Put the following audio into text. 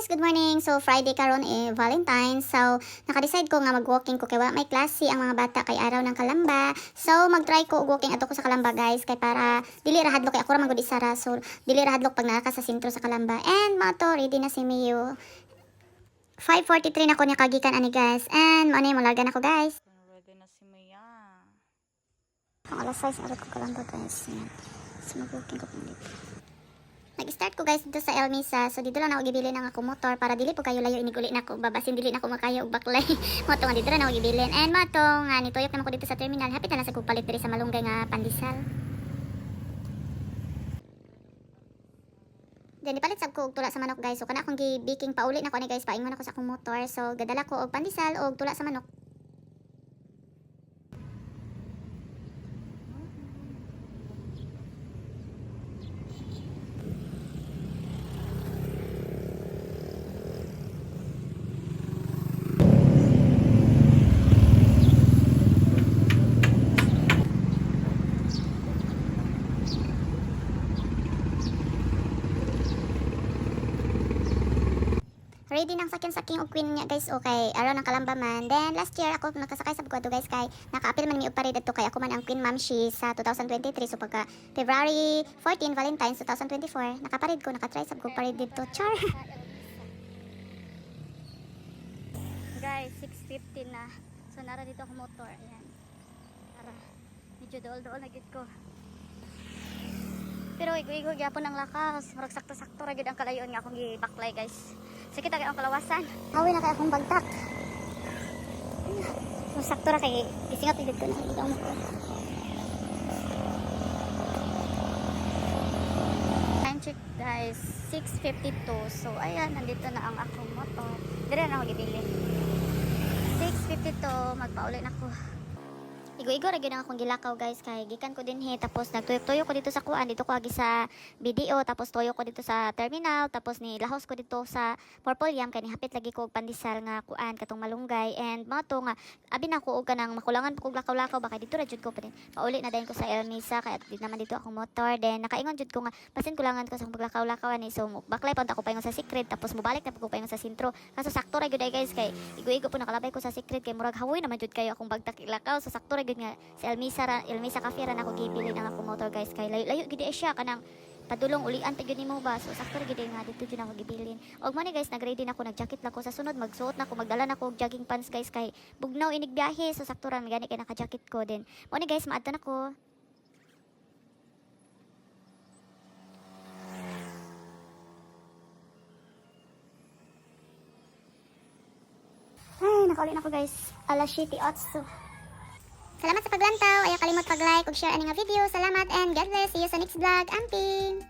guys, good morning. So Friday karon Valentine's. So naka-decide ko nga mag-walking ko kay wala may klase ang mga bata kay araw ng Kalamba. So mag-try ko og walking ato ko sa Kalamba guys kay para dili ra hadlok kay ako ra man gud isa ra. So dili ra hadlok pag naka sa sentro sa Kalamba. And mga to ready na si Mio. 5:43 na ko niya kagikan ani guys. And mo ni mulagan ako guys. Ready na si Mia. Ang alas 6 araw ko Kalamba guys. Yan. So mag-walking ko dito. Nag-start ko guys dito sa Elmisa. So dito lang ako gibili ng ako motor para dili po kayo layo iniguli na ako babasin dili na ako makayo og baklay. Moto nga dito na ako gibilin. And moto nga nituyok naman ko dito sa terminal. Hapit na sa kupalit diri sa malunggay nga pandesal. Then ipalit sab ko og tula sa manok guys. So kana akong gi-baking pauli na ko ni guys paingon ako sa akong motor. So gadala ko og pandesal og tula sa manok. Ready nang sakyan-sakyan og queen niya guys okay araw ng Kalamba man. Then last year ako nakasakay sa Buguado guys kay naka-appeal man mi og parid adto kay ako man ang queen ma'am she sa 2023. So pagka February 14 Valentine's 2024 nakaparid ko nakatry sab ko parid dito char. Guys 6:50 na. So nara dito ako motor ayan. Tara. Medyo dool-dool na gid ko. Pero igo-igo gyapon ang lakas. Murag sakto-sakto ra gyud ang kalayon nga akong gibaklay guys. Sige tagay ang kalawasan. Hawi na kay akong bagtak. Sakto ra kay gisingat igid ko na ikaw mo ko. Time check guys 6:52. So ayan nandito na ang akong motor. Dire na ako gibili. 6:52 magpauli na ako. Igo-igo ra gyud ang akong gilakaw guys kay gikan ko dinhi tapos nagtuyok-tuyok ko dito sa kuan dito ko agi sa BDO tapos tuyok ko dito sa terminal tapos ni lahos ko dito sa Purple Yam kay hapit lagi ko og pandesal nga kuan katong malunggay and mga to nga abi na ko og kanang makulangan ko og lakaw-lakaw baka dito ra jud ko pa din pauli na dayon ko sa Elmisa kay di naman dito akong motor then nakaingon jud ko nga basin kulangan ko sa paglakaw-lakaw ani so baklay pa ako paingon sa Secret tapos mobalik na ko paingon sa sentro kaso sakto ra gyud ay guys kay igo-igo po nakalabay ko sa Secret kay murag hawoy naman jud kayo akong bagtak ilakaw so sakto ra gyud nga si Elmisa Cafe ra nako gibili ng ako motor guys kay layo-layo gid siya kanang padulong ulian ta gyud nimo ba so sakto ra gid nga dito gyud ako gibilin og mo ni guys nagready na ako nagjacket lang ko sa sunod magsuot na ako magdala na ako og jogging pants guys kay bugnaw inig biyahe so sakto ra gani kay naka-jacket ko din mo ni guys maadto na ko. Ay nakauli na ako guys alas 7:08. Salamat sa paglantaw. Ayaw kalimot pag-like ug share ani nga video. Salamat and God bless. See you sa next vlog. Amping!